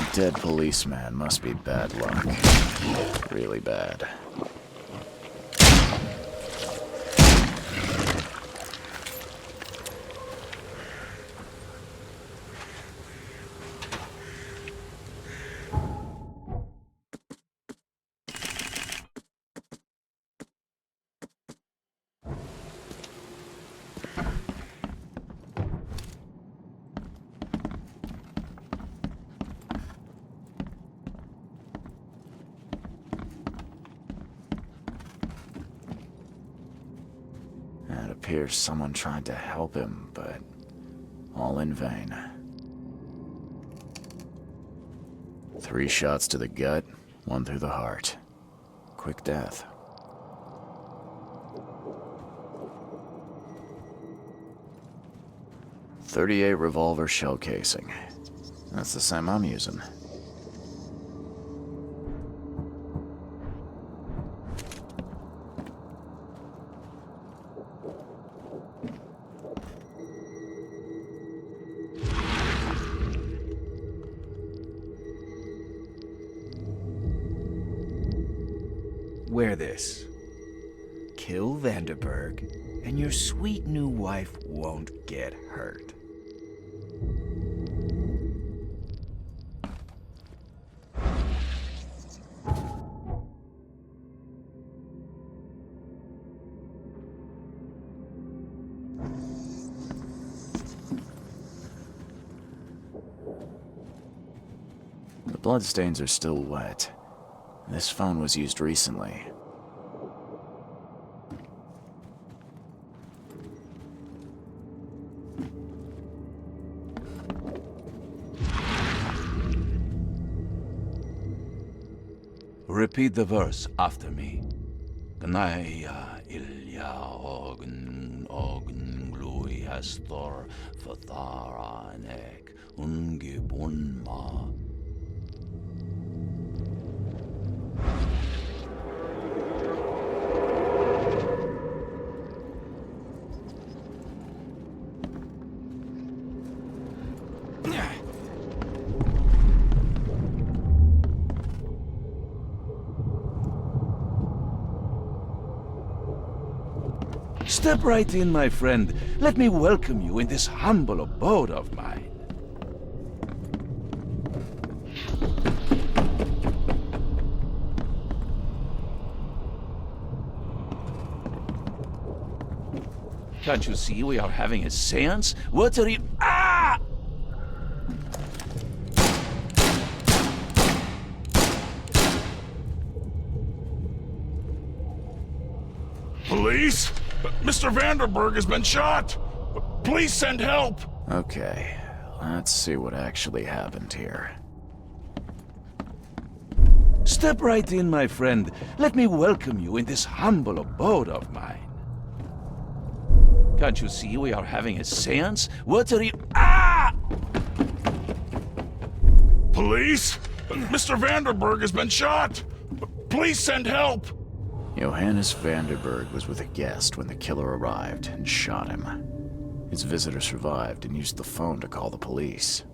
A dead policeman must be bad luck. Really bad. It appears someone tried to help him, but all in vain. 3 shots to the gut, 1 through the heart. Quick death. .38 revolver shell casing. That's the same I'm using. Wear this. Kill Vanderberg, and your sweet new wife won't get hurt. The bloodstains are still wet. This phone was used recently. Repeat the verse after me. Gnaya ilya ogn glui hastor fatharanek ungibunma. Step right in, my friend. Let me welcome you in this humble abode of mine. Can't you see we are having a seance? What are you... Ah! Police? Mr. Vanderberg has been shot! Please send help! Okay, let's see what actually happened here. Step right in, my friend. Let me welcome you in this humble abode of mine. Can't you see we are having a seance? What are you... Ah! Police? Mr. Vanderberg has been shot! Please send help! Johannes Vanderberg was with a guest when the killer arrived and shot him. His visitor survived and used the phone to call the police.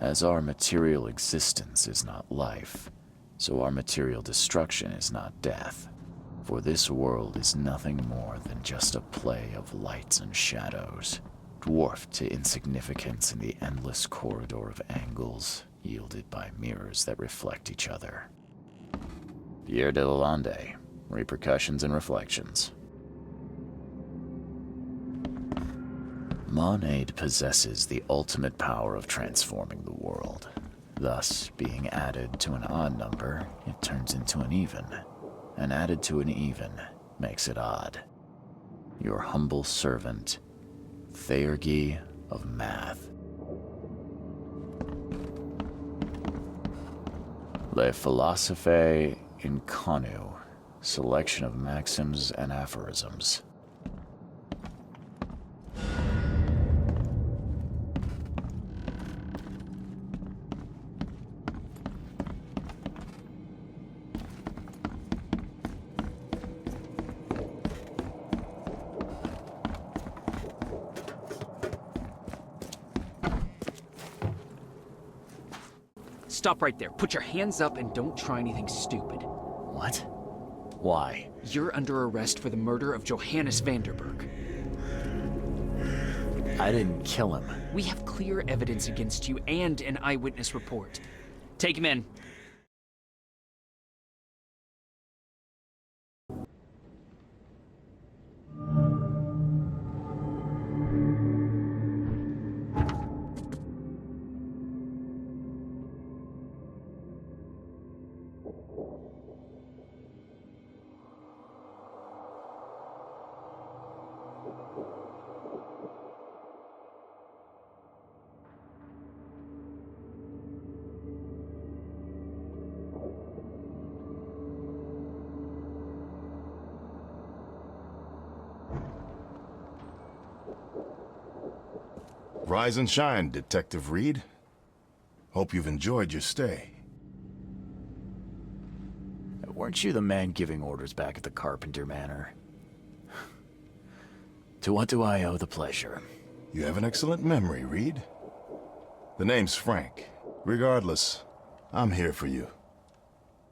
As our material existence is not life, so our material destruction is not death. For this world is nothing more than just a play of lights and shadows, dwarfed to insignificance in the endless corridor of angles yielded by mirrors that reflect each other. Pierre de Lalande, Repercussions and Reflections. Monade possesses the ultimate power of transforming the world. Thus, being added to an odd number, it turns into an even, and added to an even makes it odd. Your humble servant, Theurgy of Math. Le Philosophe Inconu, selection of maxims and aphorisms. Stop right there. Put your hands up and don't try anything stupid. What? Why? You're under arrest for the murder of Johannes Vanderberg. I didn't kill him. We have clear evidence against you and an eyewitness report. Take him in. Rise and shine, Detective Reed. Hope you've enjoyed your stay. Weren't you the man giving orders back at the Carpenter Manor? To what do I owe the pleasure? You have an excellent memory, Reed. The name's Frank. Regardless, I'm here for you.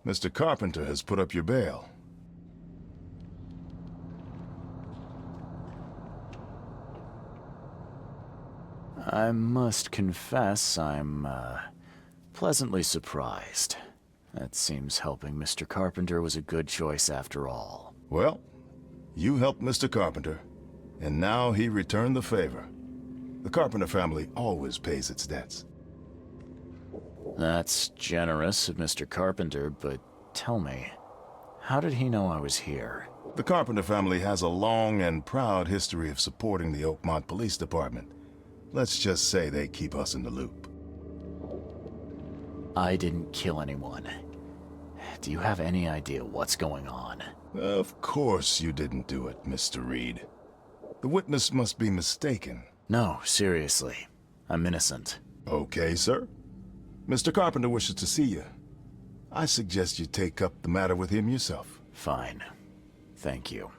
Mr. Carpenter has put up your bail. I must confess I'm, pleasantly surprised. That seems helping Mr. Carpenter was a good choice after all. Well, you helped Mr. Carpenter, and now he returned the favor. The Carpenter family always pays its debts. That's generous of Mr. Carpenter, but tell me, how did he know I was here? The Carpenter family has a long and proud history of supporting the Oakmont Police Department. Let's just say they keep us in the loop. I didn't kill anyone. Do you have any idea what's going on? Of course you didn't do it, Mr. Reed. The witness must be mistaken. No, seriously. I'm innocent. Okay, sir. Mr. Carpenter wishes to see you. I suggest you take up the matter with him yourself. Fine. Thank you.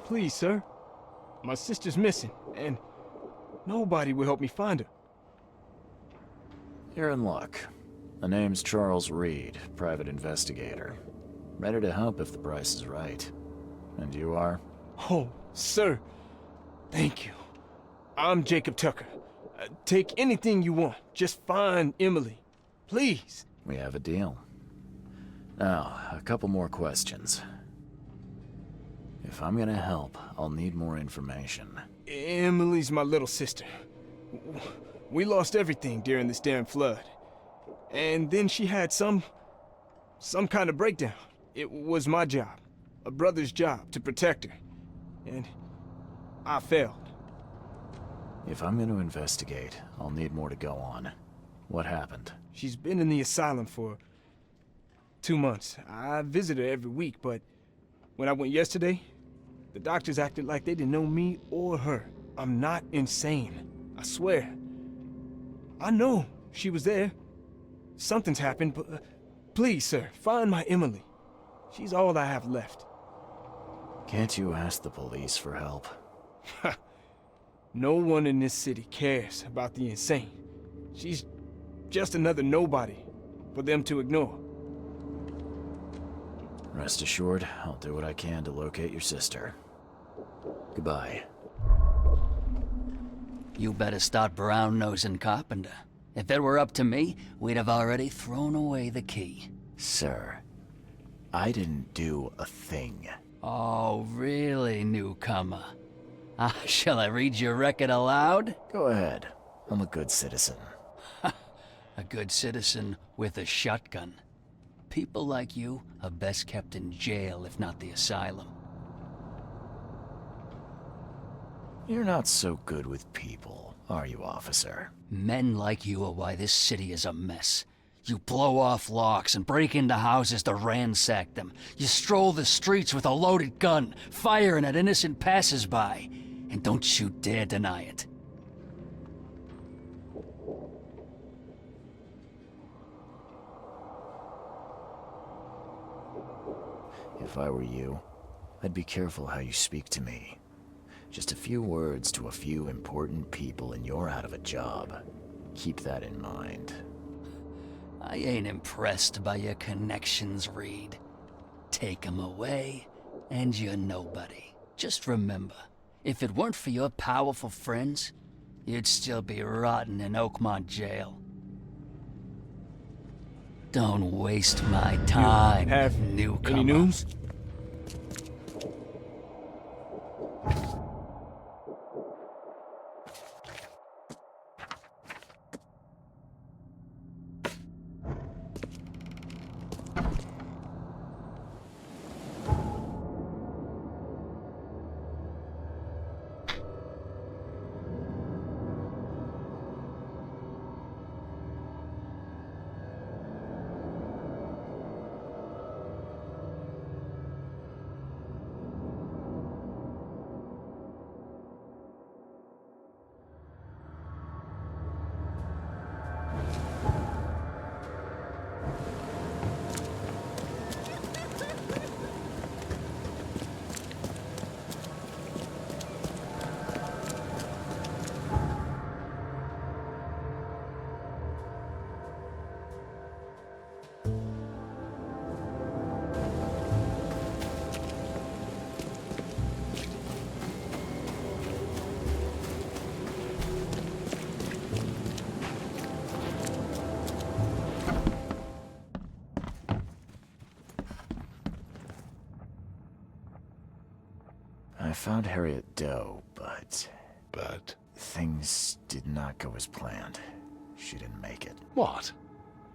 Please, sir. My sister's missing, and nobody will help me find her. You're in luck. The name's Charles Reed, private investigator. Ready to help if the price is right. And you are? Oh, sir. Thank you. I'm Jacob Tucker. Take anything you want. Just find Emily. Please. We have a deal. Now, a couple more questions. If I'm gonna help, I'll need more information. Emily's my little sister. We lost everything during this damn flood. And then she had some kind of breakdown. It was my job, a brother's job, to protect her. And I failed. If I'm gonna investigate, I'll need more to go on. What happened? She's been in the asylum for 2 months. I visit her every week, but when I went yesterday, the doctors acted like they didn't know me or her. I'm not insane, I swear. I know she was there. Something's happened, but please, sir, find my Emily. She's all I have left. Can't you ask the police for help? No one in this city cares about the insane. She's just another nobody for them to ignore. Rest assured, I'll do what I can to locate your sister. Goodbye. You better start brown-nosing Carpenter. If it were up to me, we'd have already thrown away the key. Sir, I didn't do a thing. Oh, really, newcomer? Shall I read your record aloud? Go ahead. I'm a good citizen. A good citizen with a shotgun. People like you are best kept in jail, if not the asylum. You're not so good with people, are you, officer? Men like you are why this city is a mess. You blow off locks and break into houses to ransack them. You stroll the streets with a loaded gun, firing at innocent passers-by. And don't you dare deny it. If I were you, I'd be careful how you speak to me. Just a few words to a few important people and you're out of a job. Keep that in mind. I ain't impressed by your connections, Reed. Take 'em away, and you're nobody. Just remember, if it weren't for your powerful friends, you'd still be rotting in Oakmont jail. Don't waste my time, Have newcomer. any news? I found Harriet Doe, but But things did not go as planned. She didn't make it. what?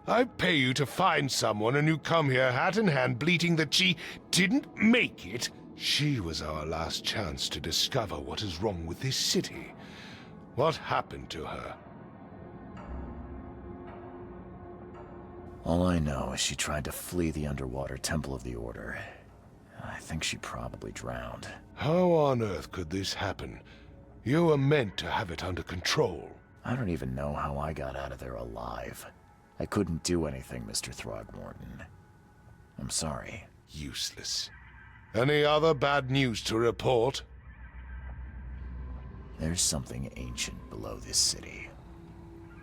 I pay you to find someone and you come here hat in hand bleating that she didn't make it? She was our last chance to discover what is wrong with this city. What happened to her? All I know is she tried to flee the underwater Temple of the Order. I think she probably drowned. How on earth could this happen? You were meant to have it under control. I don't even know how I got out of there alive. I couldn't do anything, Mr. Throgmorton. I'm sorry. Useless. Any other bad news to report? There's something ancient below this city.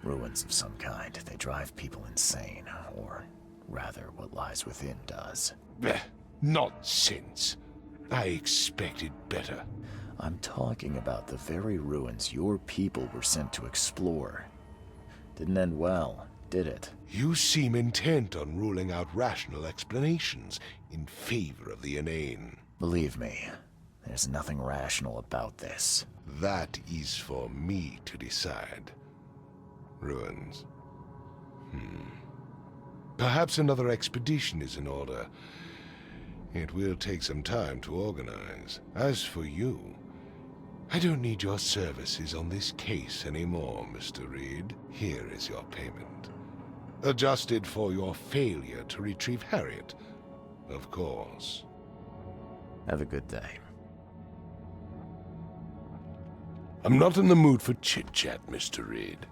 Ruins of some kind. They drive people insane, or rather, what lies within does. Blech, nonsense. I expected better. I'm talking about the very ruins your people were sent to explore. Didn't end well, did it? You seem intent on ruling out rational explanations in favor of the inane. Believe me, there's nothing rational about this. That is for me to decide. Ruins. Perhaps another expedition is in order. It will take some time to organize. As for you, I don't need your services on this case anymore, Mr. Reed. Here is your payment. Adjusted for your failure to retrieve Harriet, of course. Have a good day. I'm not in the mood for chit-chat, Mr. Reed.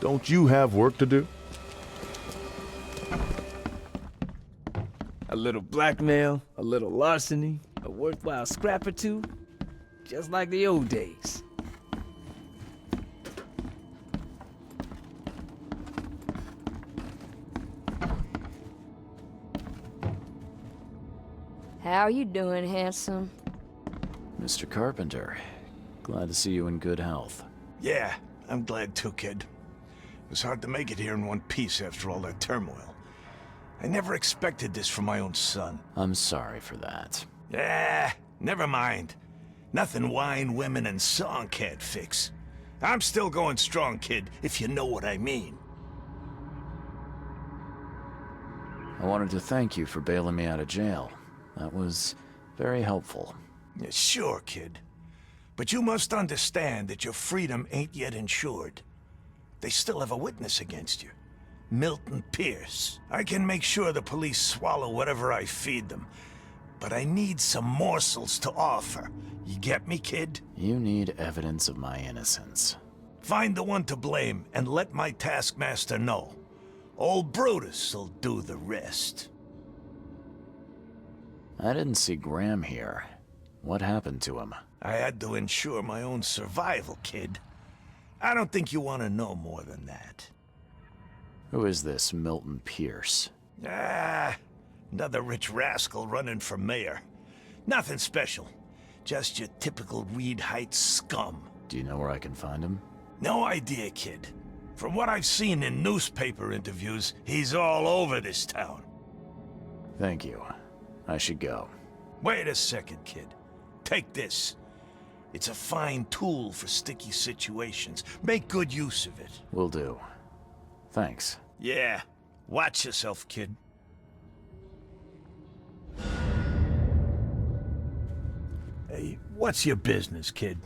Don't you have work to do? A little blackmail, a little larceny, a worthwhile scrap or two, just like the old days. How you doing, handsome? Mr. Carpenter, glad to see you in good health. Yeah, I'm glad too, kid. It was hard to make it here in one piece after all that turmoil. I never expected this from my own son. I'm sorry for that. Yeah, never mind. Nothing wine, women, and song can't fix. I'm still going strong, kid, if you know what I mean. I wanted to thank you for bailing me out of jail. That was very helpful. Yeah, sure, kid. But you must understand that your freedom ain't yet insured. They still have a witness against you. Milton Pierce. I can make sure the police swallow whatever I feed them. But I need some morsels to offer. You get me, kid? You need evidence of my innocence. Find the one to blame and let my taskmaster know. Old Brutus'll do the rest. I didn't see Graham here. What happened to him? I had to ensure my own survival, kid. I don't think you want to know more than that. Who is this Milton Pierce? Another rich rascal running for mayor. Nothing special. Just your typical Reed Heights scum. Do you know where I can find him? No idea, kid. From what I've seen in newspaper interviews, he's all over this town. Thank you. I should go. Wait a second, kid. Take this. It's a fine tool for sticky situations. Make good use of it. Will do. Thanks. Yeah. Watch yourself, kid. Hey, what's your business, kid?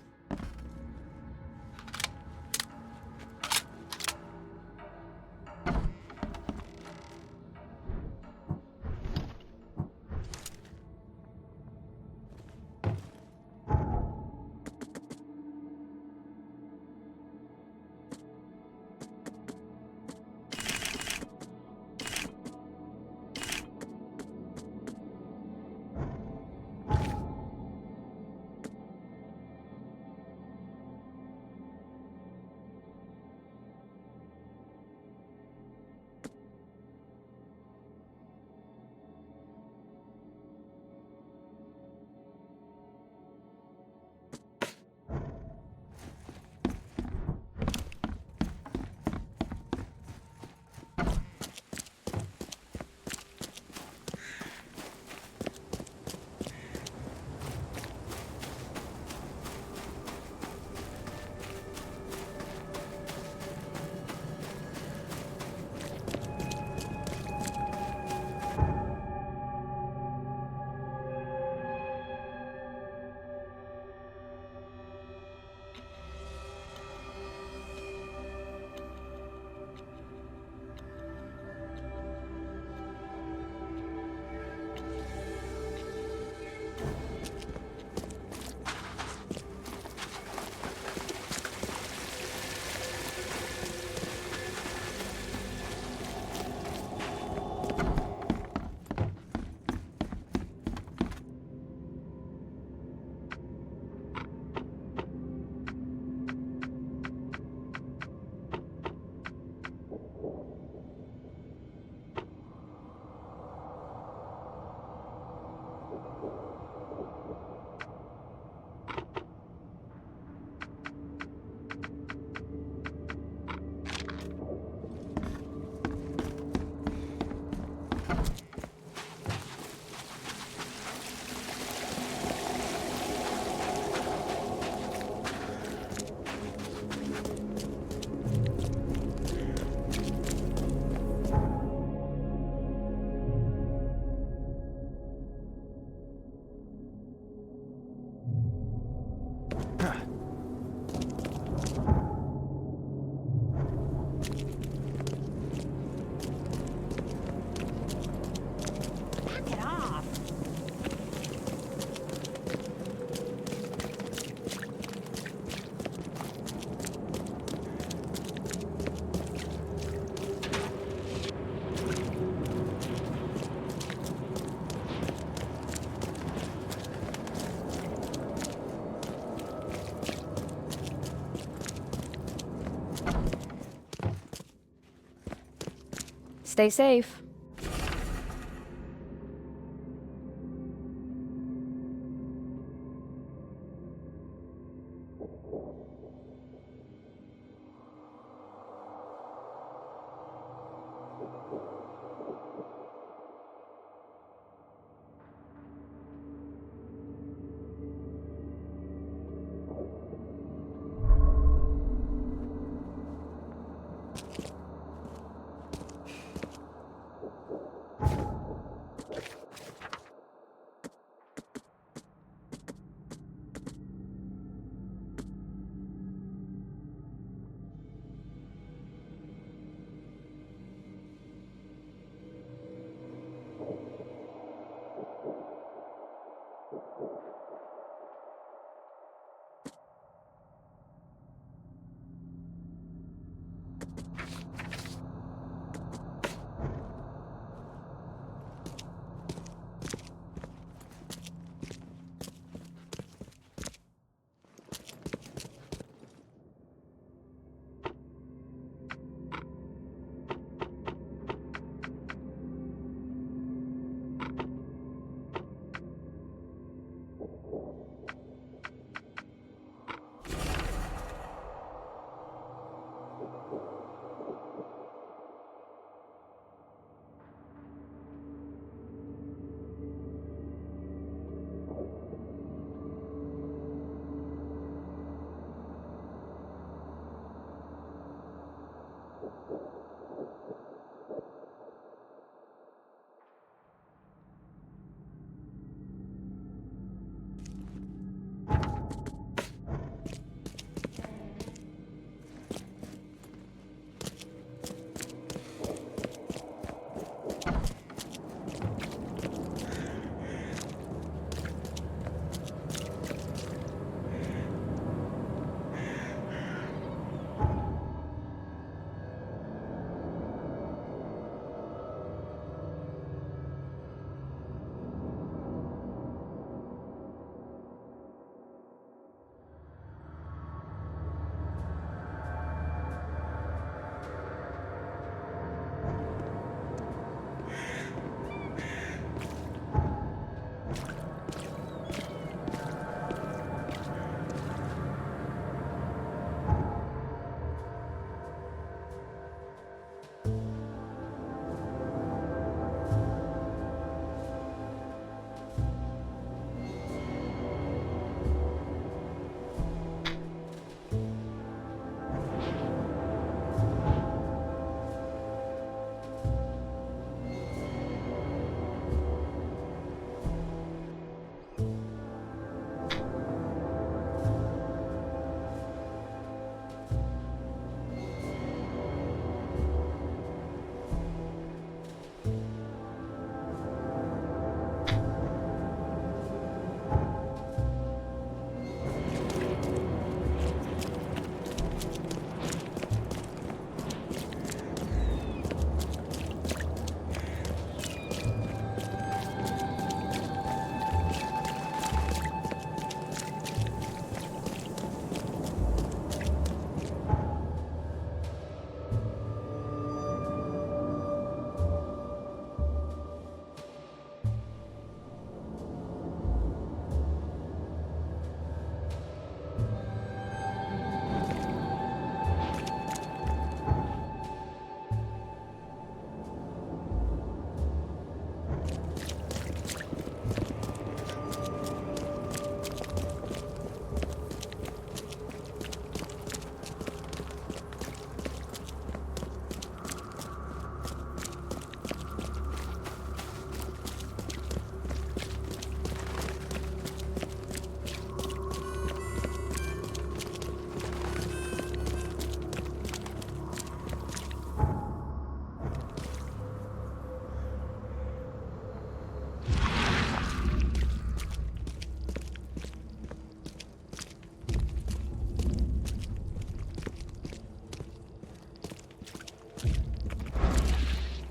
Stay safe.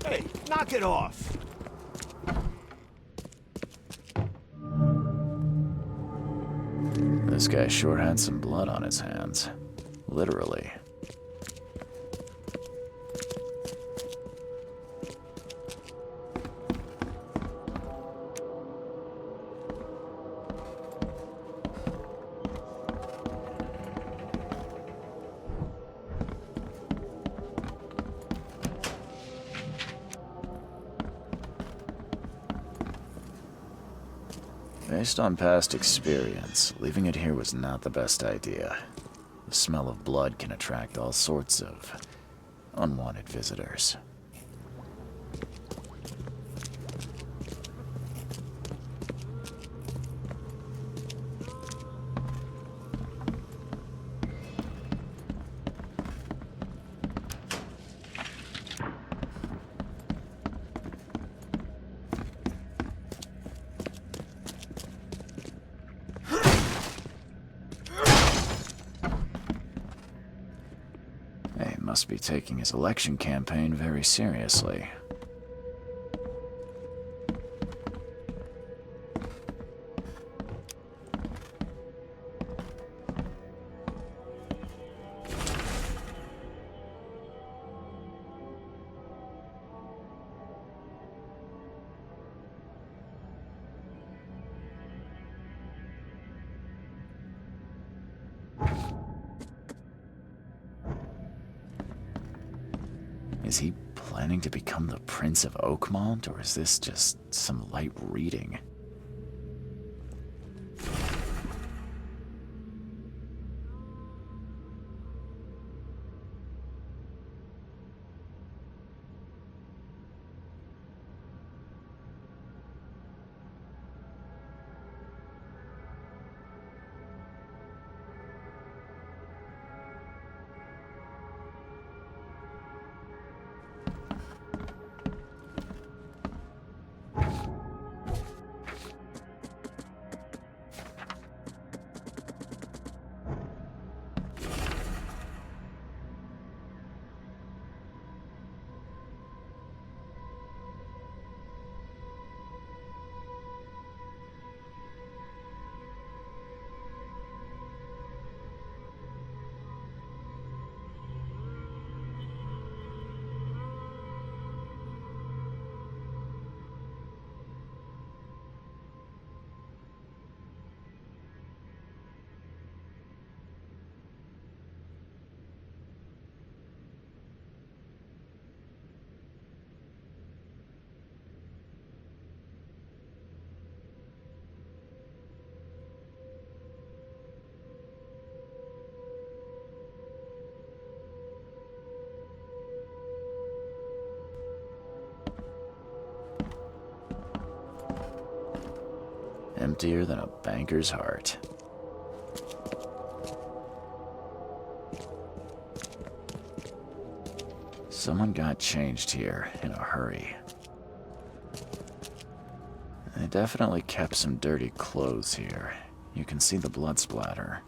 Hey, knock it off! This guy sure had some blood on his hands. Literally. Based on past experience, leaving it here was not the best idea. The smell of blood can attract all sorts of unwanted visitors. He must be taking his election campaign very seriously. Is he planning to become the Prince of Oakmont, or is this just some light reading? Emptier than a banker's heart. Someone got changed here in a hurry. They definitely kept some dirty clothes here. You can see the blood splatter.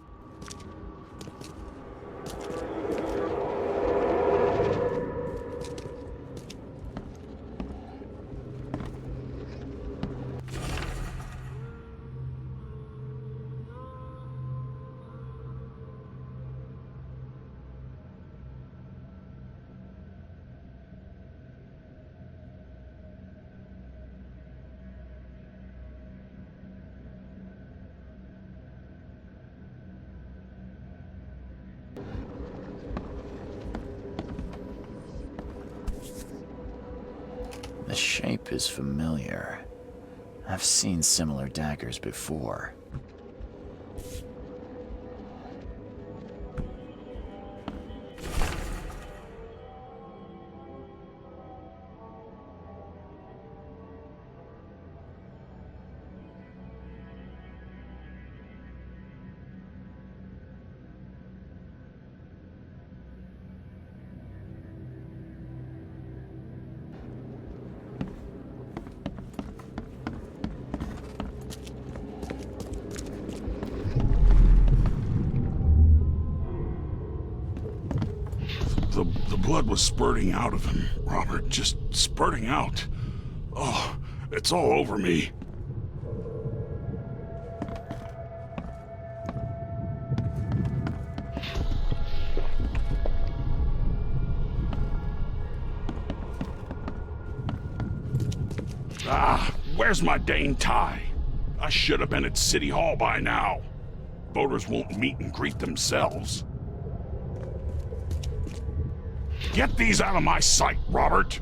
The shape is familiar. I've seen similar daggers before. The blood was spurting out of him, Robert. Just spurting out. Oh, it's all over me. Ah, where's my dang tie? I should have been at City Hall by now. Voters won't meet and greet themselves. Get these out of my sight, Robert.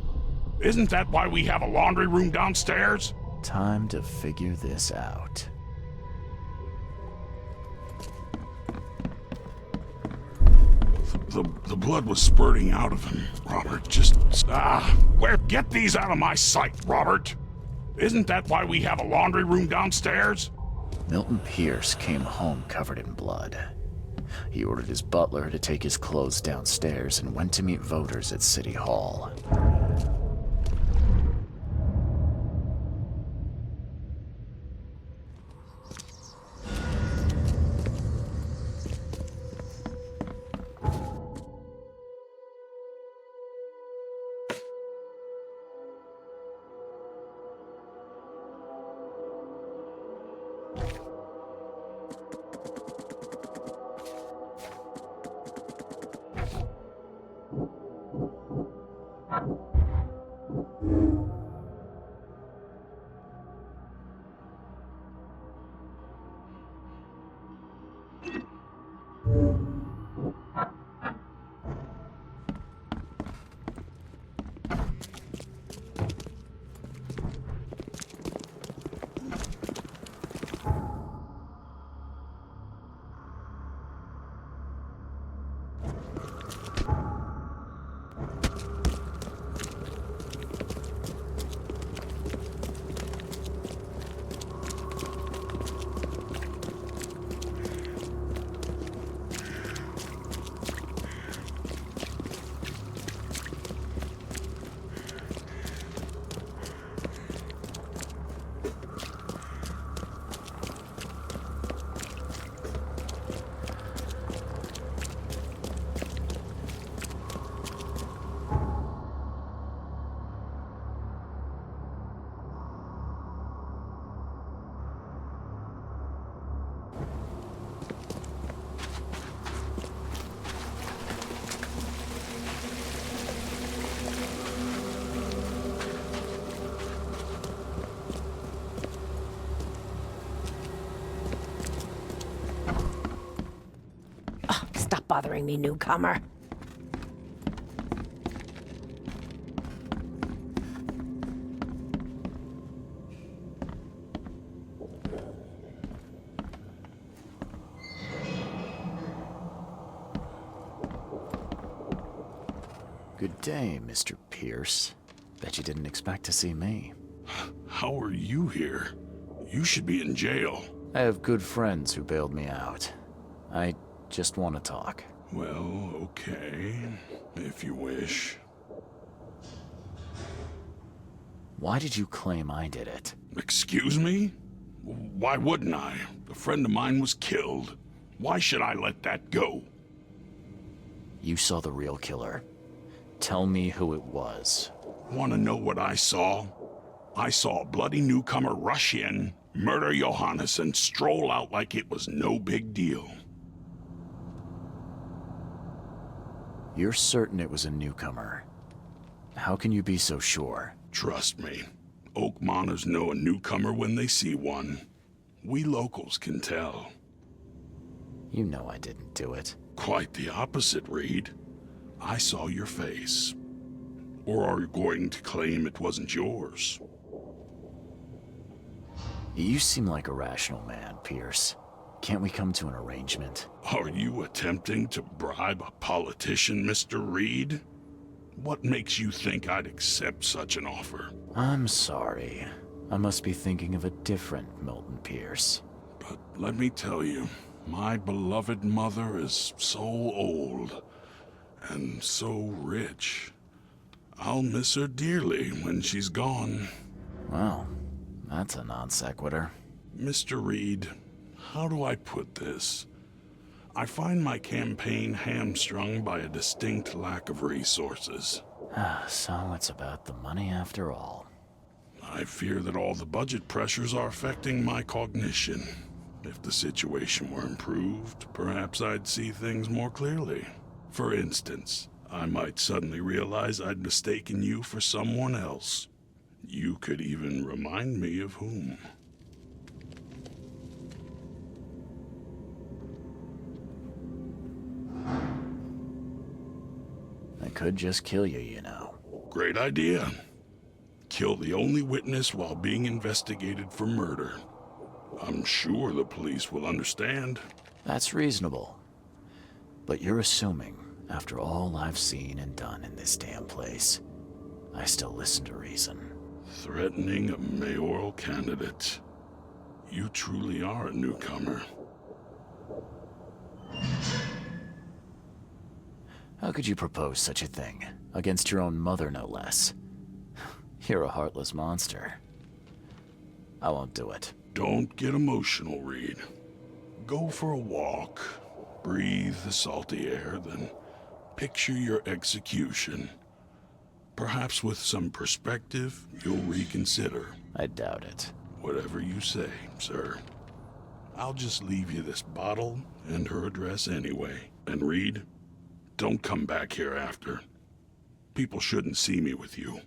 Isn't that why we have a laundry room downstairs? Time to figure this out. The blood was spurting out of him, Robert. Get these out of my sight, Robert. Isn't that why we have a laundry room downstairs? Milton Pierce came home covered in blood. He ordered his butler to take his clothes downstairs and went to meet voters at City Hall. Stop bothering me, newcomer. Good day, Mr. Pierce. Bet you didn't expect to see me. How are you here? You should be in jail. I have good friends who bailed me out. I just want to talk. Well, okay, if you wish. Why did you claim I did it? Excuse me? Why wouldn't I? A friend of mine was killed. Why should I let that go? You saw the real killer. Tell me who it was. Want to know what I saw? I saw a bloody newcomer rush in, murder Johannes, and stroll out like it was no big deal. You're certain it was a newcomer. How can you be so sure? Trust me, Oakmoners know a newcomer when they see one. We locals can tell. You know I didn't do it. Quite the opposite, Reed. I saw your face. Or are you going to claim it wasn't yours? You seem like a rational man, Pierce. Can't we come to an arrangement? Are you attempting to bribe a politician, Mr. Reed? What makes you think I'd accept such an offer? I'm sorry. I must be thinking of a different Milton Pierce. But let me tell you, my beloved mother is so old and so rich. I'll miss her dearly when she's gone. Well, that's a non sequitur. Mr. Reed, how do I put this? I find my campaign hamstrung by a distinct lack of resources. So it's about the money after all. I fear that all the budget pressures are affecting my cognition. If the situation were improved, perhaps I'd see things more clearly. For instance, I might suddenly realize I'd mistaken you for someone else. You could even remind me of whom. I could just kill you, you know. Great idea. Kill the only witness while being investigated for murder. I'm sure the police will understand. That's reasonable. But you're assuming, After all I've seen and done in this damn place, I still listen to reason. Threatening a mayoral candidate. You truly are a newcomer. How could you propose such a thing? Against your own mother, no less. You're a heartless monster. I won't do it. Don't get emotional, Reed. Go for a walk, breathe the salty air, then picture your execution. Perhaps with some perspective, you'll reconsider. I doubt it. Whatever you say, sir. I'll just leave you this bottle and her address anyway. And Reed, don't come back here after. People shouldn't see me with you.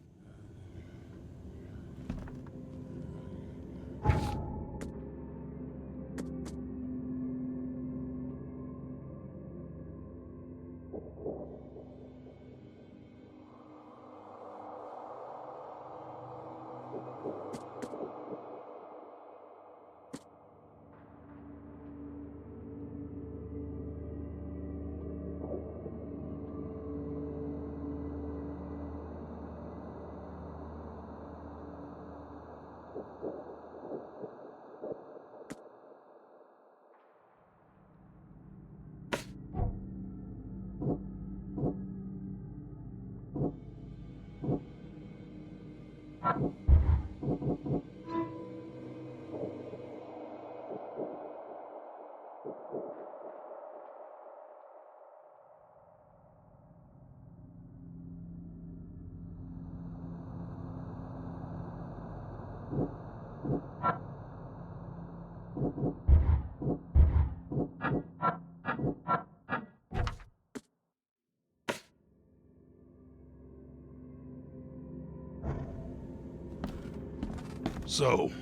So,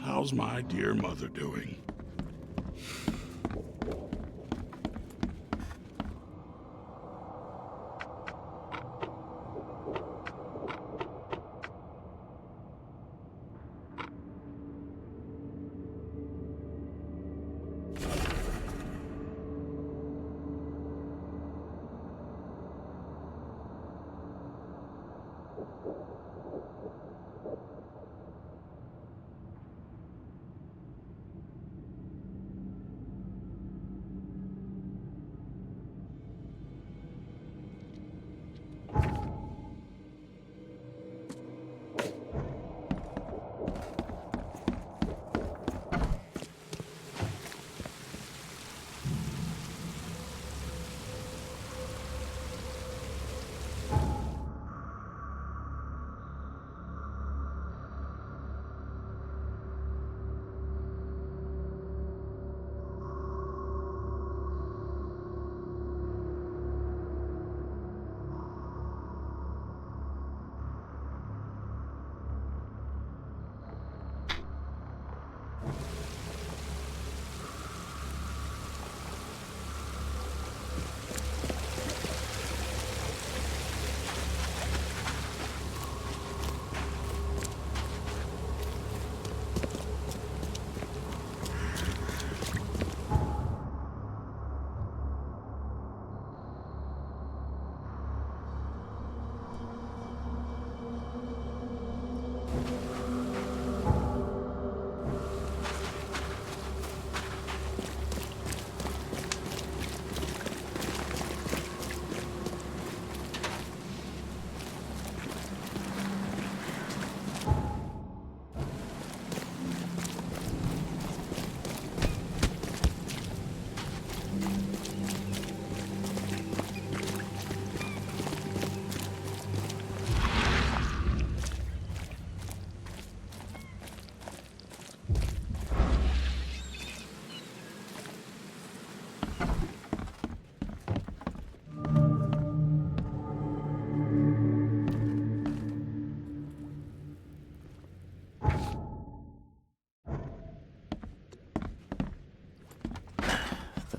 how's my dear mother doing?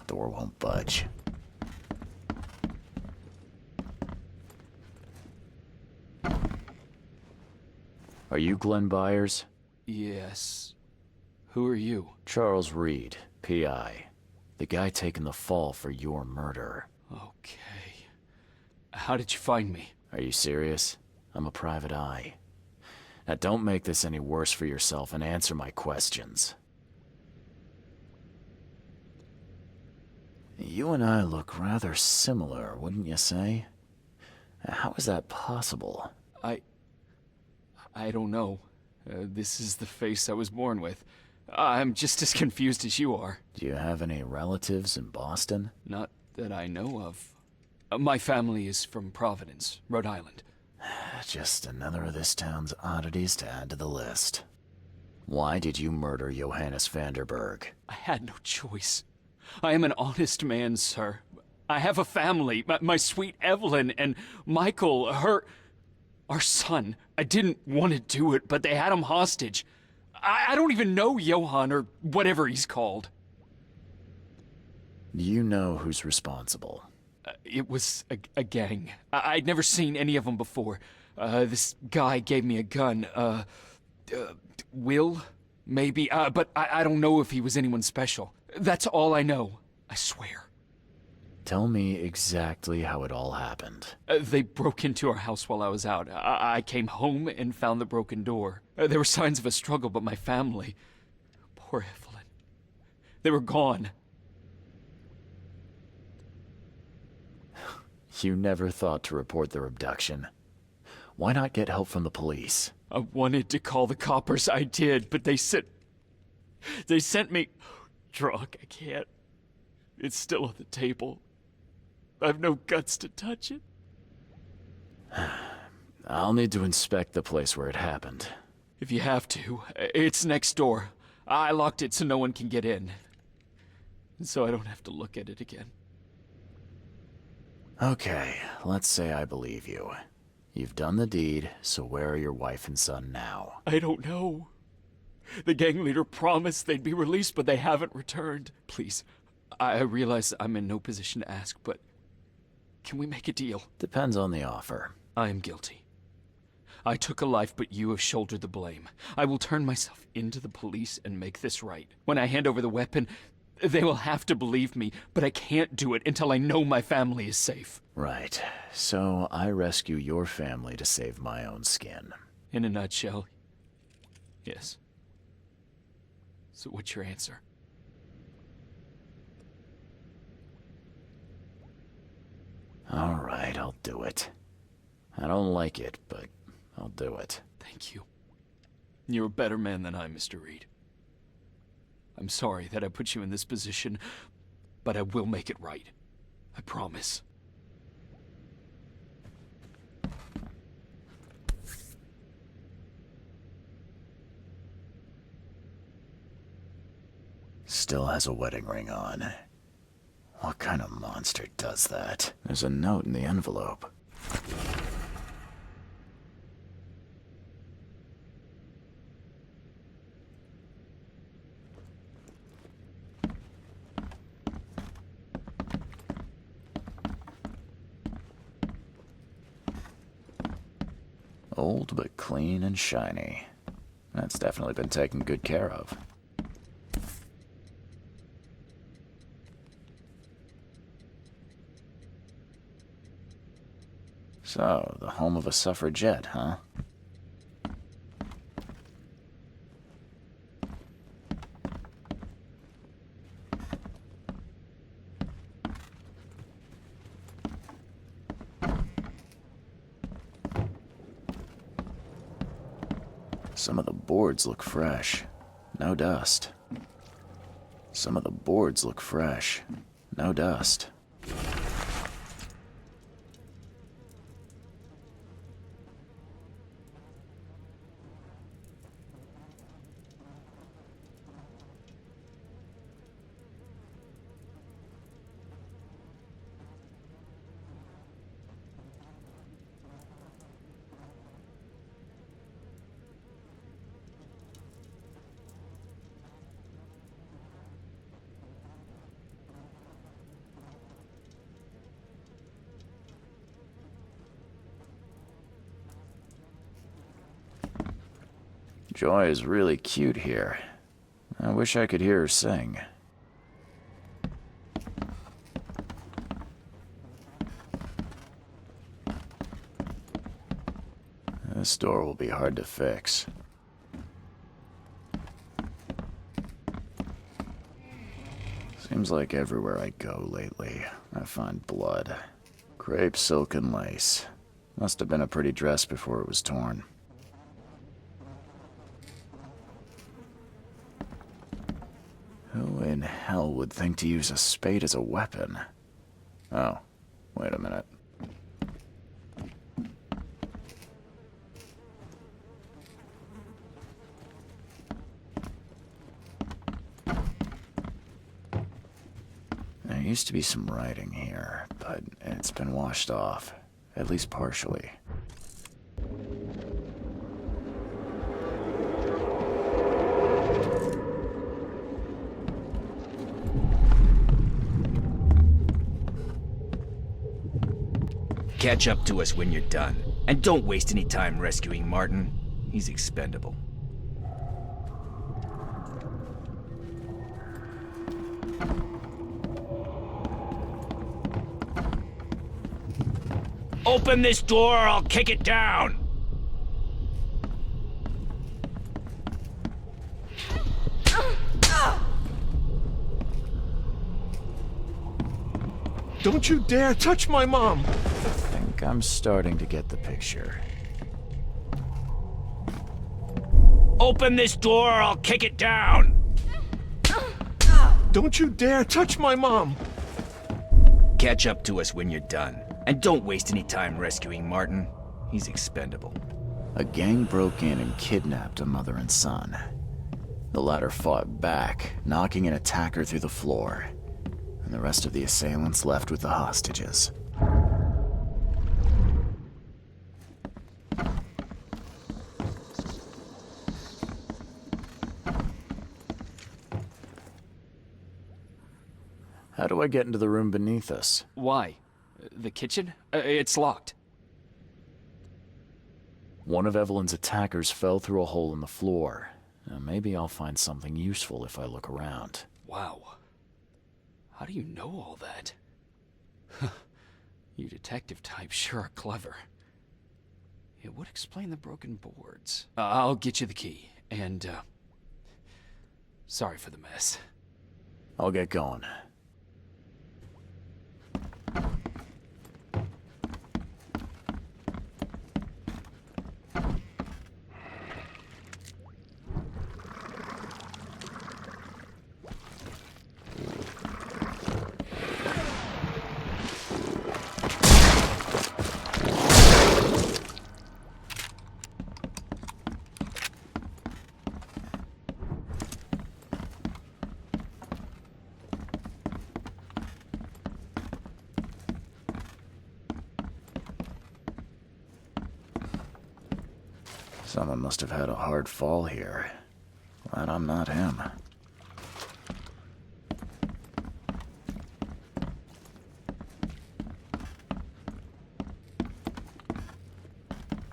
Door won't budge. Are you Glenn Byers? Yes. Who are you? Charles Reed, P.I. The guy taking the fall for your murder. Okay. How did you find me? Are you serious? I'm a private eye. Now don't make this any worse for yourself and answer my questions. You and I look rather similar, wouldn't you say? How is that possible? I don't know. This is the face I was born with. I'm just as confused as you are. Do you have any relatives in Boston? Not that I know of. My family is from Providence, Rhode Island. Just another of this town's oddities to add to the list. Why did you murder Johannes Vanderberg? I had no choice. I am an honest man, sir. I have a family. My sweet Evelyn and Michael, our son. I didn't want to do it, but they had him hostage. I don't even know Johann or whatever he's called. Do you know who's responsible? It was a gang. I'd never seen any of them before. This guy gave me a gun. Will? Maybe. But I don't know if he was anyone special. That's all I know. I swear. Tell me exactly how it all happened. They broke into our house while I was out. I came home and found the broken door. There were signs of a struggle, but my family... Poor Evelyn. They were gone. You never thought to report their abduction. Why not get help from the police? I wanted to call the coppers, I did, but they sent me... Drunk, I can't. It's still on the table. I've no guts to touch it. I'll need to inspect the place where it happened. If you have to, it's next door. I locked it so no one can get in. So I don't have to look at it again. Okay, let's say I believe you. You've done the deed, so where are your wife and son now? I don't know. The gang leader promised they'd be released, but they haven't returned. Please, I realize I'm in no position to ask, but can we make a deal? Depends on the offer. I am guilty. I took a life, but you have shouldered the blame. I will turn myself into the police and make this right. When I hand over the weapon, they will have to believe me, but I can't do it until I know my family is safe. Right. So I rescue your family to save my own skin. In a nutshell, yes. So what's your answer? All right, I'll do it. I don't like it, but I'll do it. Thank you. You're a better man than I, Mr. Reed. I'm sorry that I put you in this position, but I will make it right. I promise. Still has a wedding ring on. What kind of monster does that? There's a note in the envelope. Old but clean and shiny. That's definitely been taken good care of. So, the home of a suffragette, huh? Some of the boards look fresh. No dust. Some of the boards look fresh. No dust. Joy is really cute here. I wish I could hear her sing. This door will be hard to fix. Seems like everywhere I go lately, I find blood. Crepe, silk, and lace. Must have been a pretty dress before it was torn. Who in hell would think to use a spade as a weapon? Oh, wait a minute. There used to be some writing here, but it's been washed off, at least partially. Catch up to us when you're done. And don't waste any time rescuing Martin. He's expendable. Open this door or I'll kick it down! Don't you dare touch my mom! I think I'm starting to get the picture. Open this door or I'll kick it down! Don't you dare touch my mom! Catch up to us when you're done. And don't waste any time rescuing Martin. He's expendable. A gang broke in and kidnapped a mother and son. The latter fought back, knocking an attacker through the floor, and the rest of the assailants left with the hostages. How do I get into the room beneath us? Why? The kitchen? It's locked. One of Evelyn's attackers fell through a hole in the floor. Now, maybe I'll find something useful if I look around. Wow. How do you know all that? You detective types sure are clever. It would explain the broken boards. I'll get you the key, and, sorry for the mess. I'll get going. Someone must have had a hard fall here. Glad I'm not him.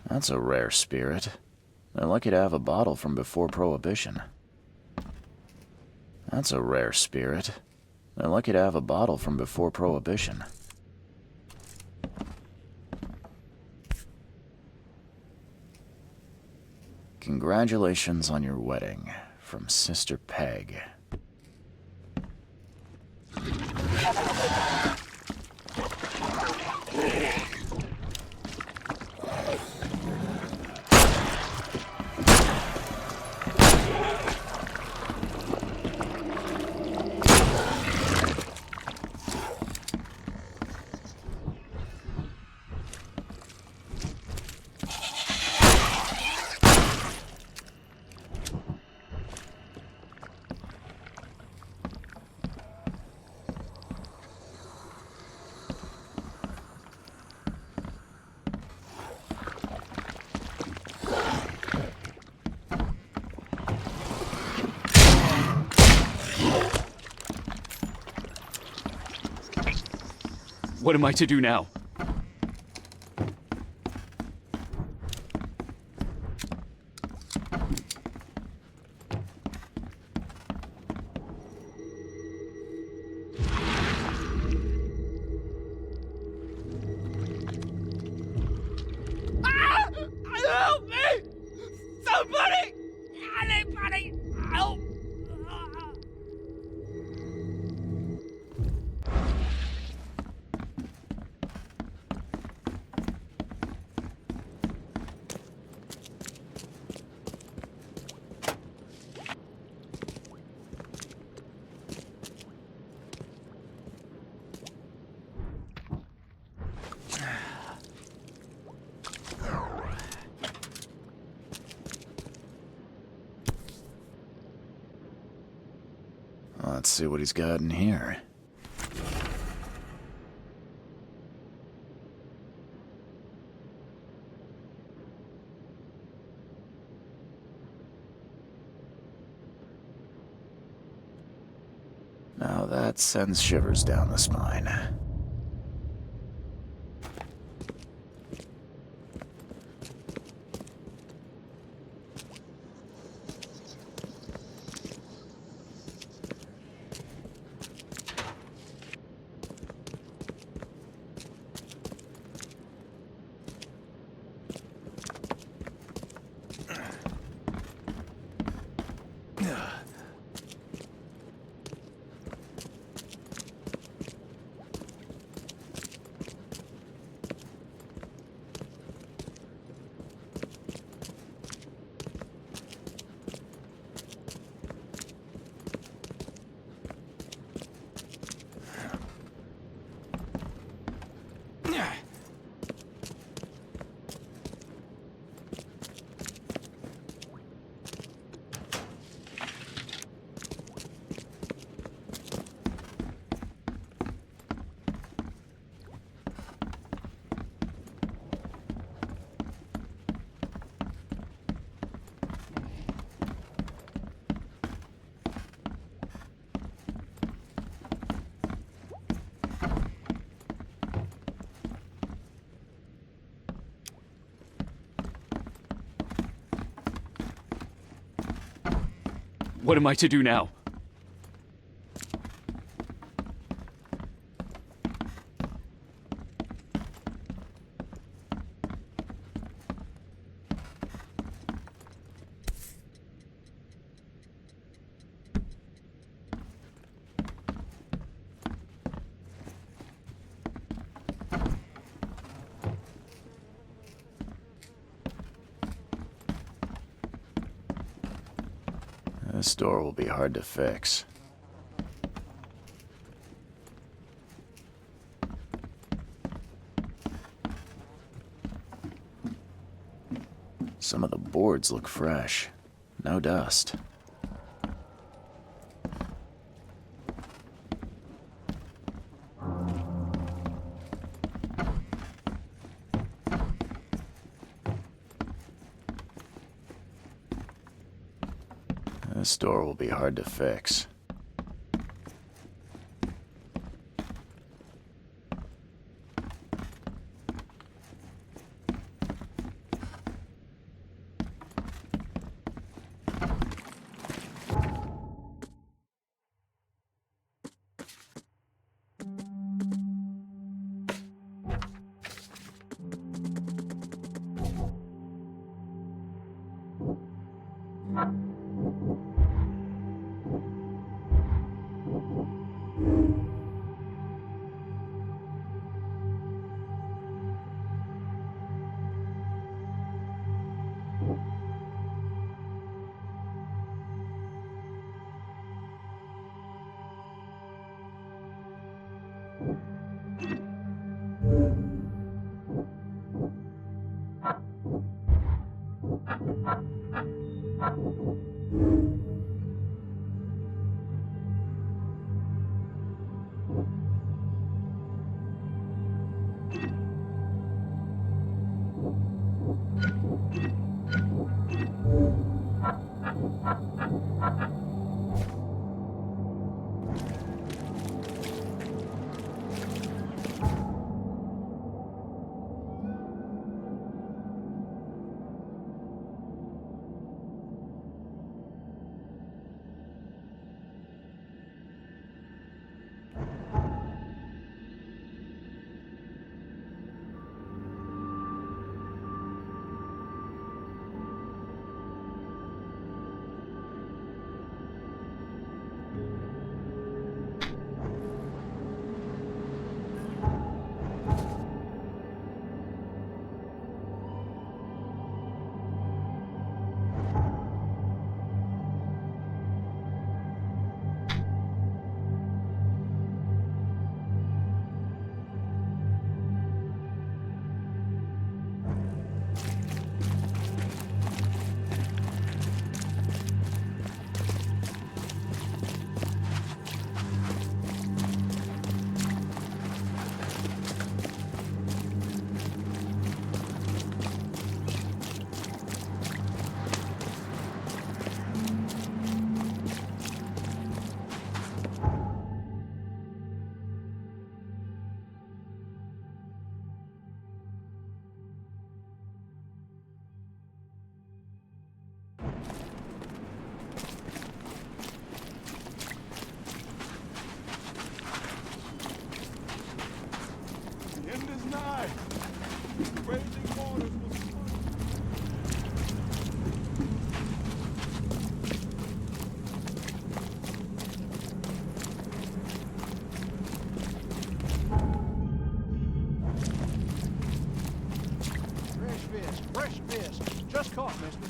That's a rare spirit. They're lucky to have a bottle from before Prohibition. That's a rare spirit. They're lucky to have a bottle from before Prohibition. Congratulations on your wedding, from Sister Peg. What am I to do now? Help see what he's got in here. Now that sends shivers down the spine. What am I to do now? This door will be hard to fix. Some of the boards look fresh. No dust. This door will be hard to fix. denied. Raising waters was Fresh fish. Just caught, mister.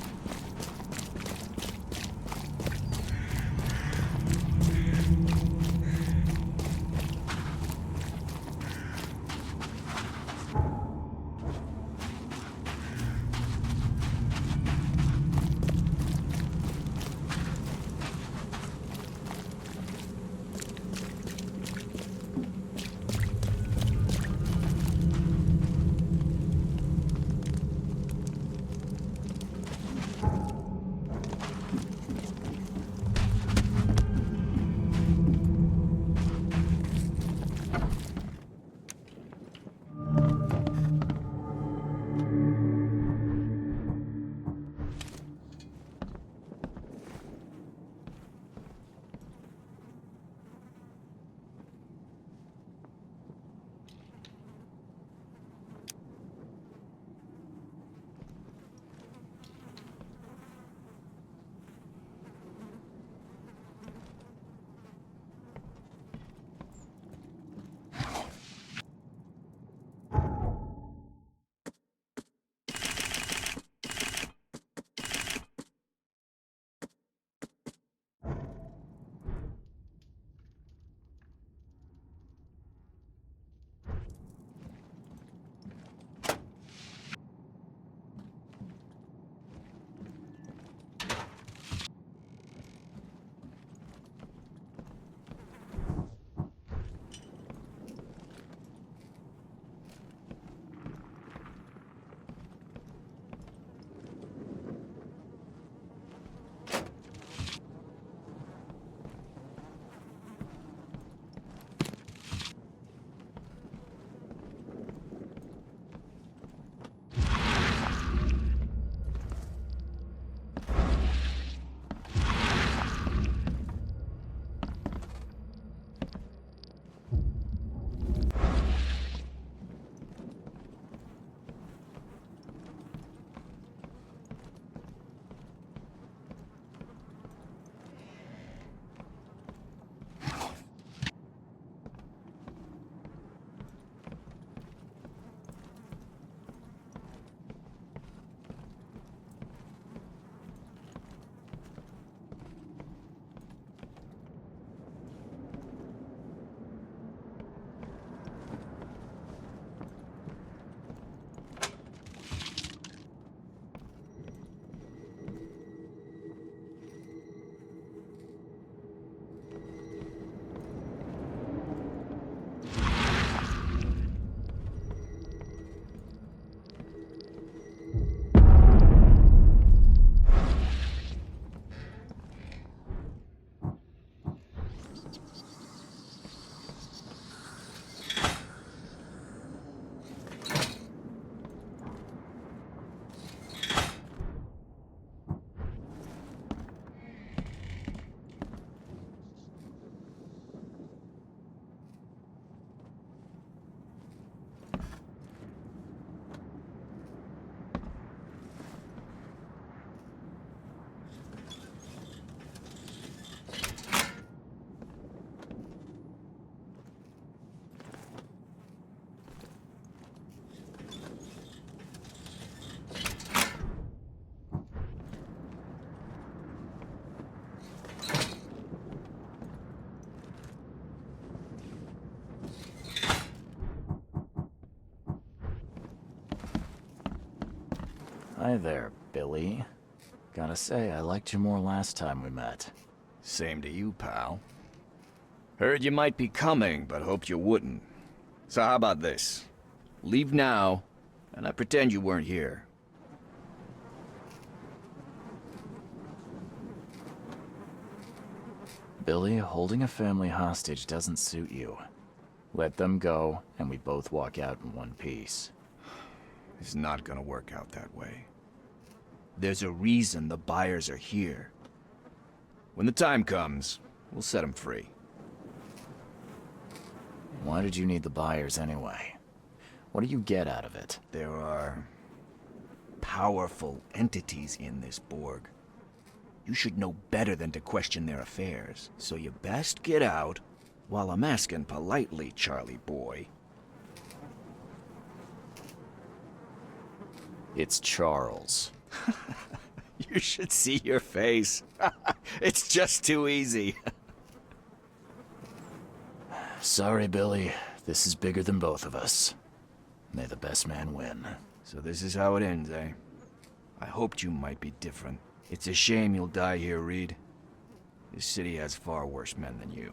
Hi there, Billy. Gotta say, I liked you more last time we met. Same to you, pal. Heard you might be coming, but hoped you wouldn't. So how about this? Leave now, and I pretend you weren't here. Billy, holding a family hostage doesn't suit you. Let them go, and we both walk out in one piece. It's not gonna work out that way. There's a reason the buyers are here. When the time comes, we'll set them free. Why did you need the buyers anyway? What do you get out of it? There are powerful entities in this Borg. You should know better than to question their affairs, so you best get out while I'm asking politely, Charlie boy. It's Charles. You should see your face. It's just too easy. Sorry, Billy. This is bigger than both of us. May the best man win. So this is how it ends, eh? I hoped you might be different. It's a shame you'll die here, Reed. This city has far worse men than you.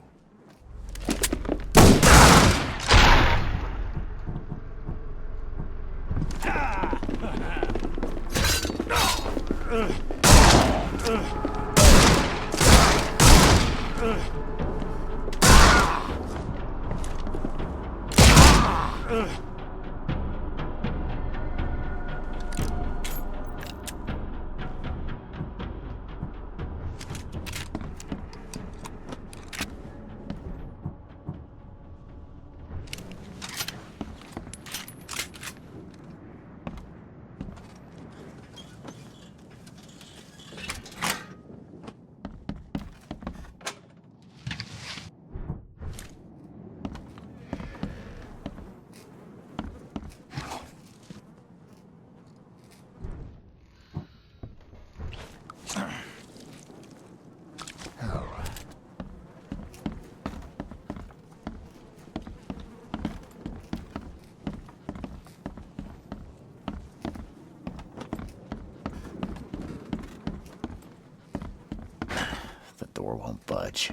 The door won't budge.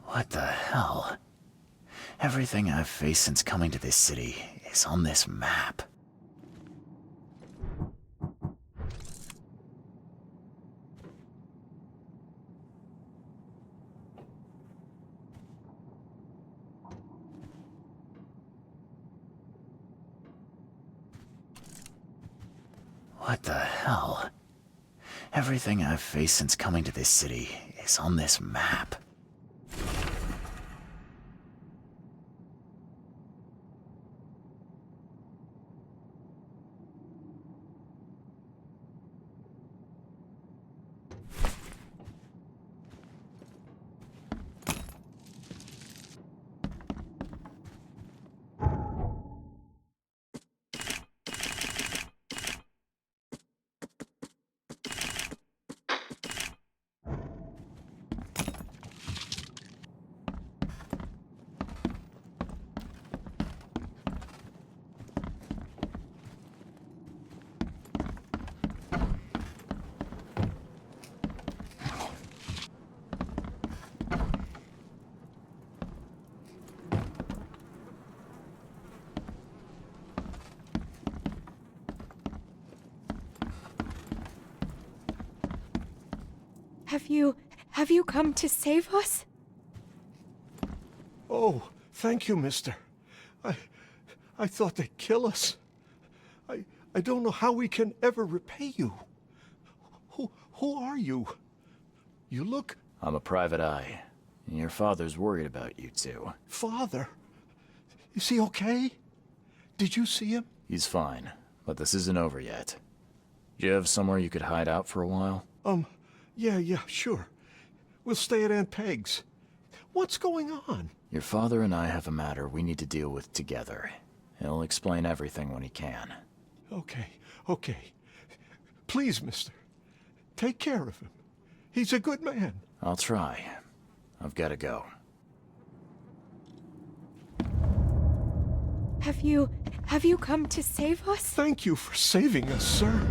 What the hell? Everything I've faced since coming to this city is on this map. What the hell? Everything I've faced since coming to this city is on this map. Have you come to save us? Oh, thank you, mister. I thought they'd kill us. I don't know how we can ever repay you. Who are you? You look... I'm a private eye. Your father's worried about you two. Father? Is he okay? Did you see him? He's fine, but this isn't over yet. Do you have somewhere you could hide out for a while? Yeah, sure. We'll stay at Aunt Peg's. What's going on? Your father and I have a matter we need to deal with together. He'll explain everything when he can. Okay. Please, mister. Take care of him. He's a good man. I'll try. I've got to go. Have you come to save us? Thank you for saving us, sir.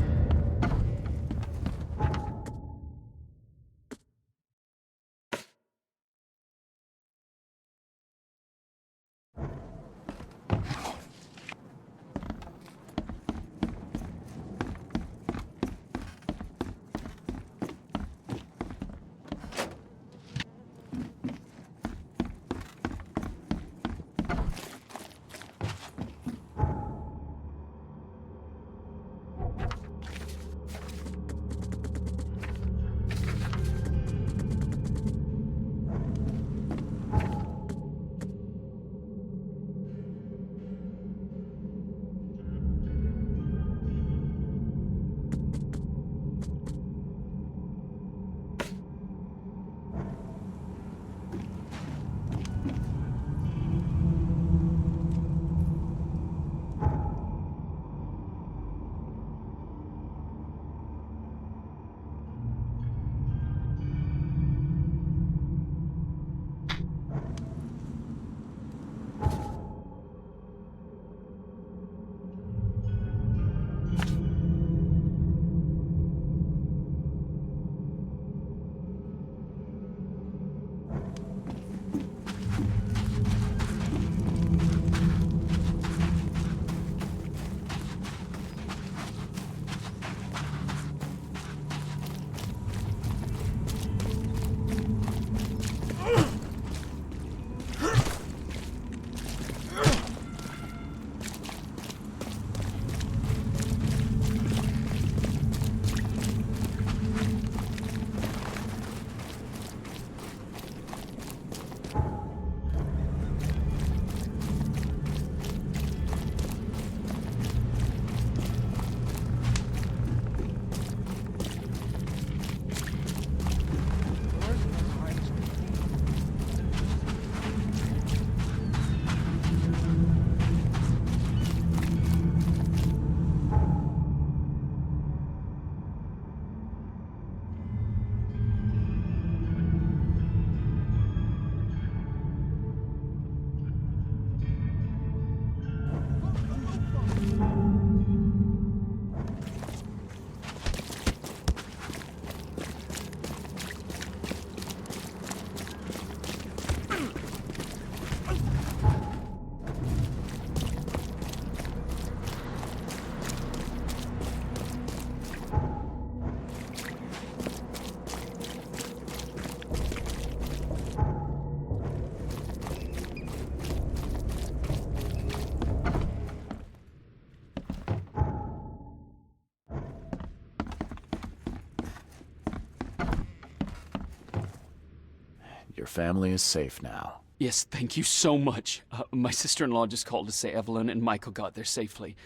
Your family is safe now. Yes, thank you so much. My sister-in-law just called to say Evelyn and Michael got there safely.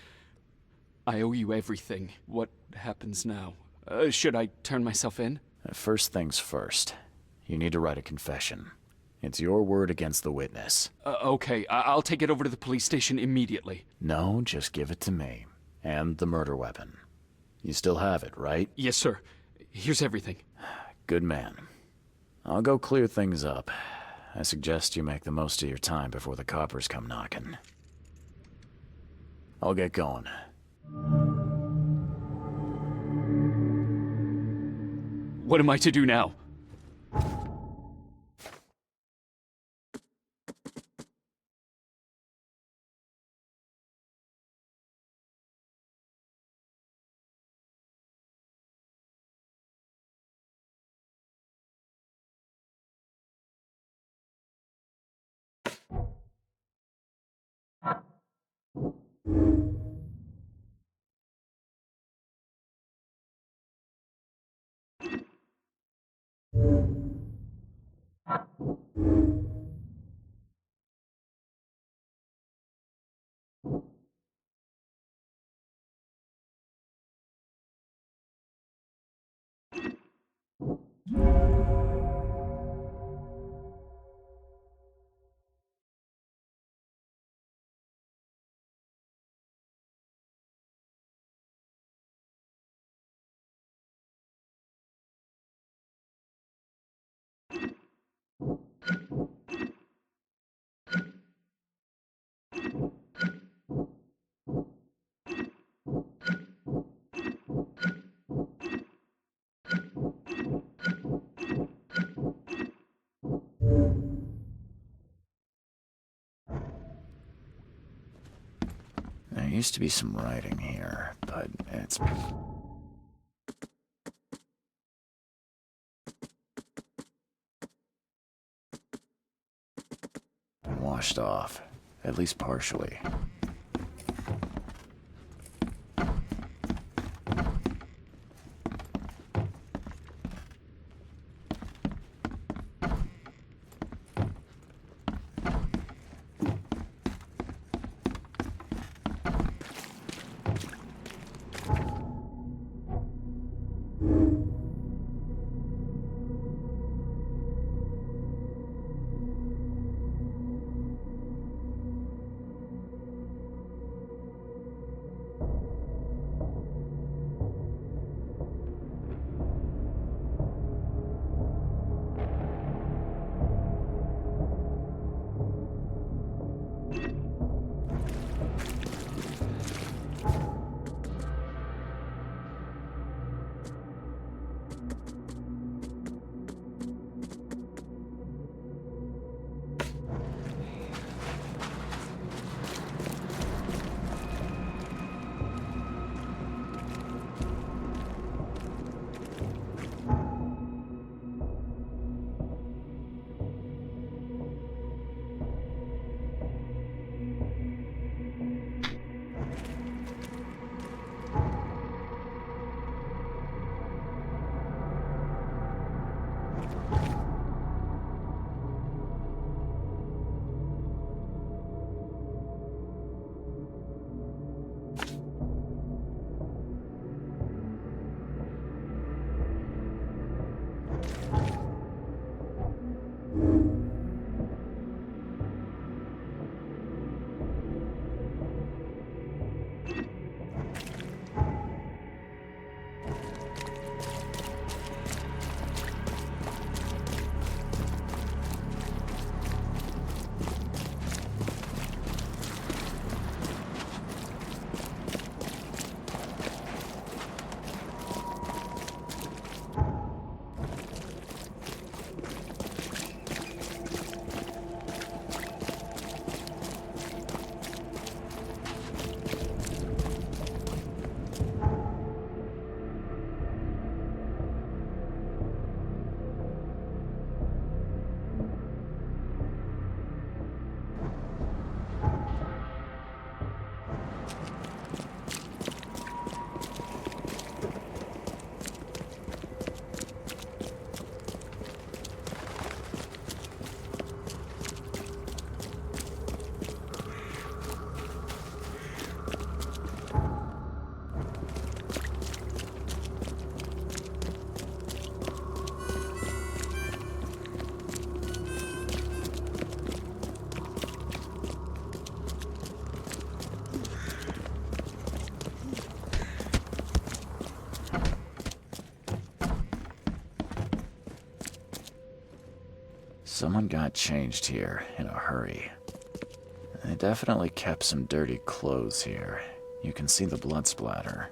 I owe you everything. What happens now? Should I turn myself in? First things first. You need to write a confession. It's your word against the witness. Okay, I'll take it over to the police station immediately. No, just give it to me. And the murder weapon. You still have it, right? Yes, sir. Here's everything. Good man. I'll go clear things up. I suggest you make the most of your time before the coppers come knocking. I'll get going. What am I to do now? There used to be some writing here, but it's been washed off, at least partially. Someone got changed here in a hurry. They definitely kept some dirty clothes here. You can see the blood splatter.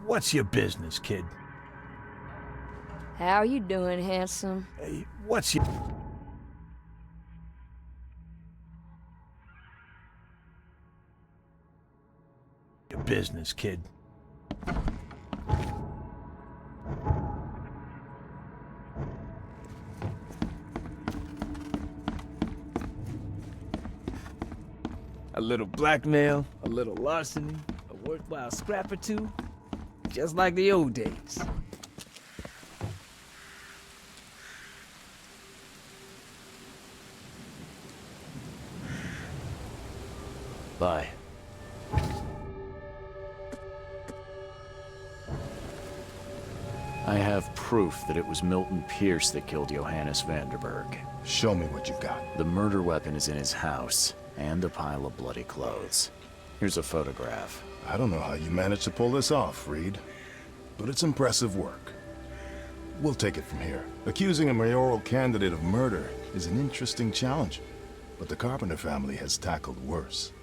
what's your business, kid? How you doing, handsome? Hey, what's your... Your business, kid? A little blackmail, a little larceny, a worthwhile scrap or two. Just like the old days. Bye. I have proof that it was Milton Pierce that killed Johannes Vanderberg. Show me what you got. The murder weapon is in his house, and a pile of bloody clothes. Here's a photograph. I don't know how you managed to pull this off, Reed. But it's impressive work. We'll take it from here. Accusing a mayoral candidate of murder is an interesting challenge. But the Carpenter family has tackled worse.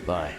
Bye.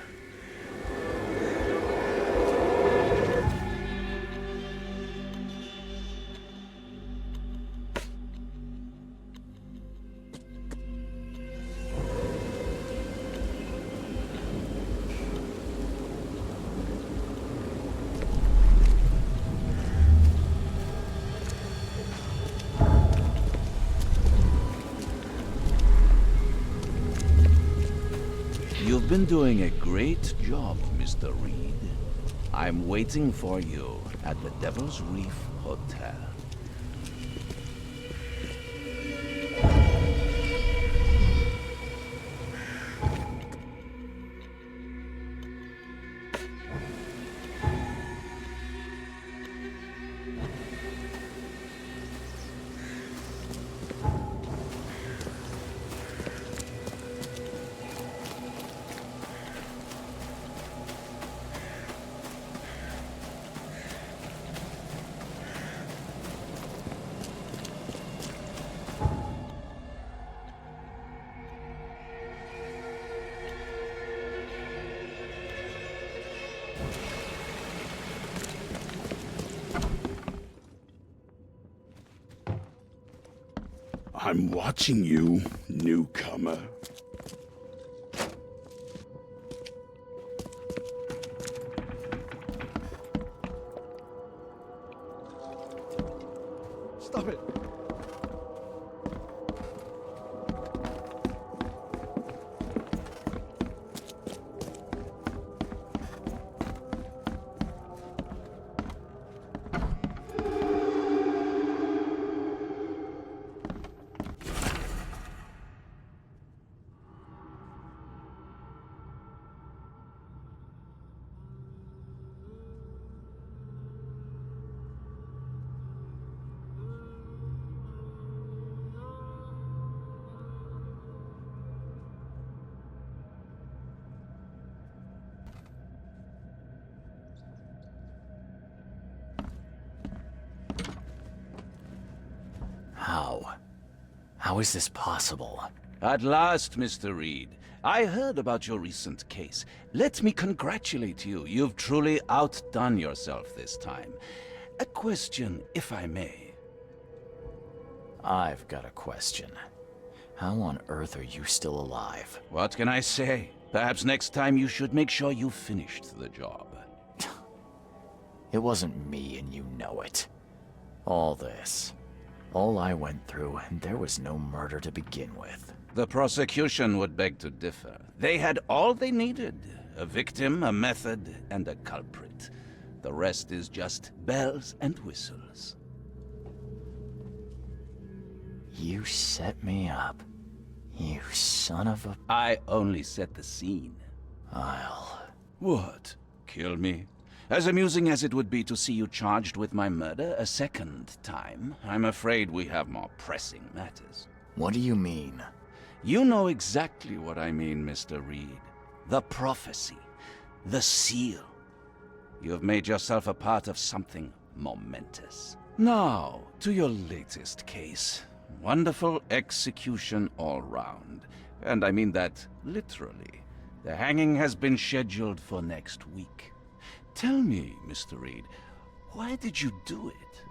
You've been doing a great job, Mr. Reed. I'm waiting for you at the Devil's Reef Hotel. I'm watching you, newcomer. Stop it. How is this possible? At last, Mr. Reed. I heard about your recent case. Let me congratulate you. You've truly outdone yourself this time. A question, if I may. I've got a question. How on earth are you still alive? What can I say? Perhaps next time you should make sure you finished the job. It wasn't me, and you know it. All this. All I went through, and there was no murder to begin with. The prosecution would beg to differ. They had all they needed. A victim, a method, and a culprit. The rest is just bells and whistles. You set me up. You son of a... I only set the scene. I'll... What? Kill me? As amusing as it would be to see you charged with my murder a second time, I'm afraid we have more pressing matters. What do you mean? You know exactly what I mean, Mr. Reed. The prophecy. The seal. You have made yourself a part of something momentous. Now, to your latest case. Wonderful execution all round. And I mean that literally. The hanging has been scheduled for next week. Tell me, Mr. Reed, why did you do it?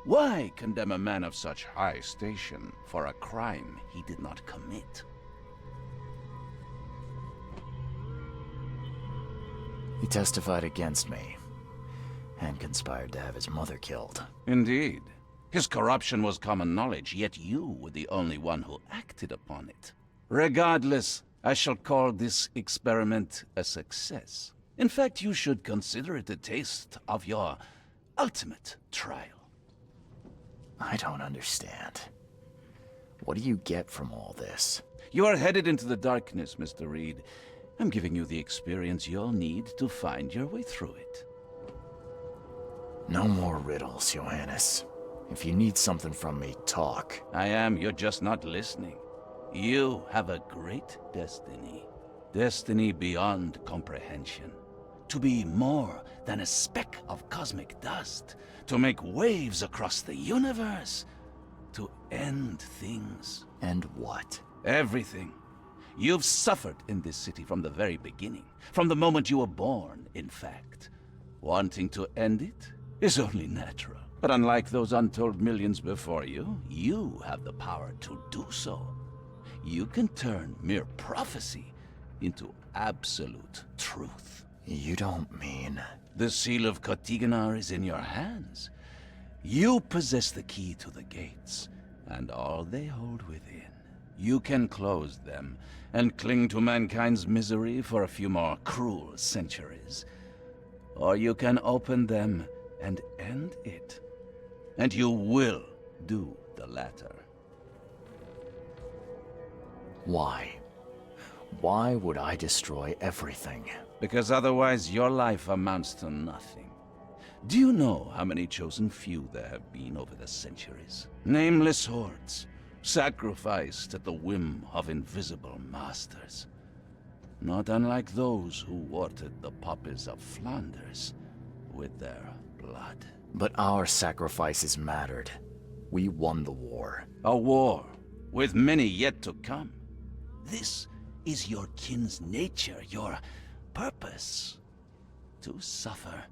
Why condemn a man of such high station for a crime he did not commit? He testified against me and conspired to have his mother killed. Indeed. His corruption was common knowledge, yet you were the only one who acted upon it. Regardless, I shall call this experiment a success. In fact, you should consider it a taste of your ultimate trial. I don't understand. What do you get from all this? You are headed into the darkness, Mr. Reed. I'm giving you the experience you'll need to find your way through it. No more riddles, Johannes. If you need something from me, talk. I am, you're just not listening. You have a great destiny. Destiny beyond comprehension. To be more than a speck of cosmic dust. To make waves across the universe. To end things. And what? Everything. You've suffered in this city from the very beginning. From the moment you were born, in fact. Wanting to end it is only natural. But unlike those untold millions before you, you have the power to do so. You can turn mere prophecy into absolute truth. You don't mean... The seal of Kotiganar is in your hands. You possess the key to the gates, and all they hold within. You can close them and cling to mankind's misery for a few more cruel centuries. Or you can open them and end it. And you will do the latter. Why? Why would I destroy everything? Because otherwise your life amounts to nothing. Do you know how many chosen few there have been over the centuries? Nameless hordes, sacrificed at the whim of invisible masters. Not unlike those who watered the poppies of Flanders with their blood. But our sacrifices mattered. We won the war. A war, with many yet to come. This is your kin's nature, your purpose. To suffer.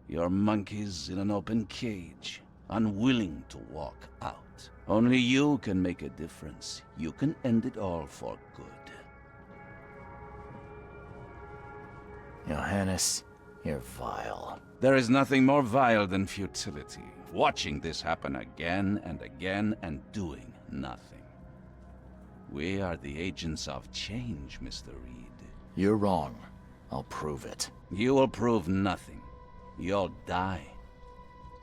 You're monkeys in an open cage, unwilling to walk out. Only you can make a difference. You can end it all for good. Johannes, you're vile. There is nothing more vile than futility. Watching this happen again and again and doing nothing. We are the agents of change, Mr. Reed. You're wrong. I'll prove it. You will prove nothing. You'll die.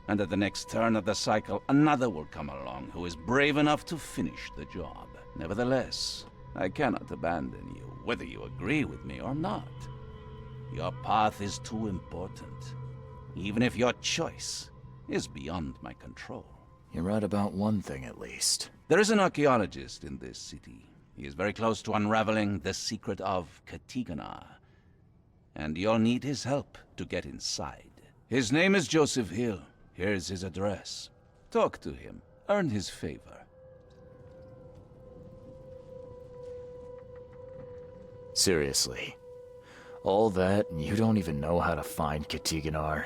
And at the next turn of the cycle, another will come along who is brave enough to finish the job. Nevertheless, I cannot abandon you, whether you agree with me or not. Your path is too important, even if your choice is beyond my control. You're right about one thing, at least. There is an archaeologist in this city. He is very close to unraveling the secret of Kotiganar. And you'll need his help to get inside. His name is Joseph Hill. Here's his address. Talk to him. Earn his favor. Seriously. All that, and you don't even know how to find Kotiganar?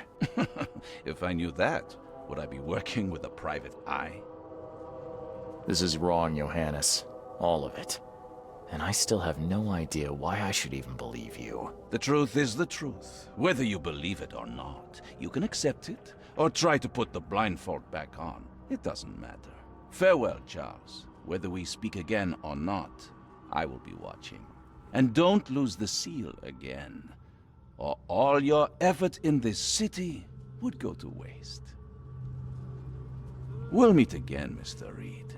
If I knew that, would I be working with a private eye? This is wrong, Johannes. All of it. And I still have no idea why I should even believe you. The truth is the truth. Whether you believe it or not, you can accept it, or try to put the blindfold back on. It doesn't matter. Farewell, Charles. Whether we speak again or not, I will be watching. And don't lose the seal again, or all your effort in this city would go to waste. We'll meet again, Mr. Reed.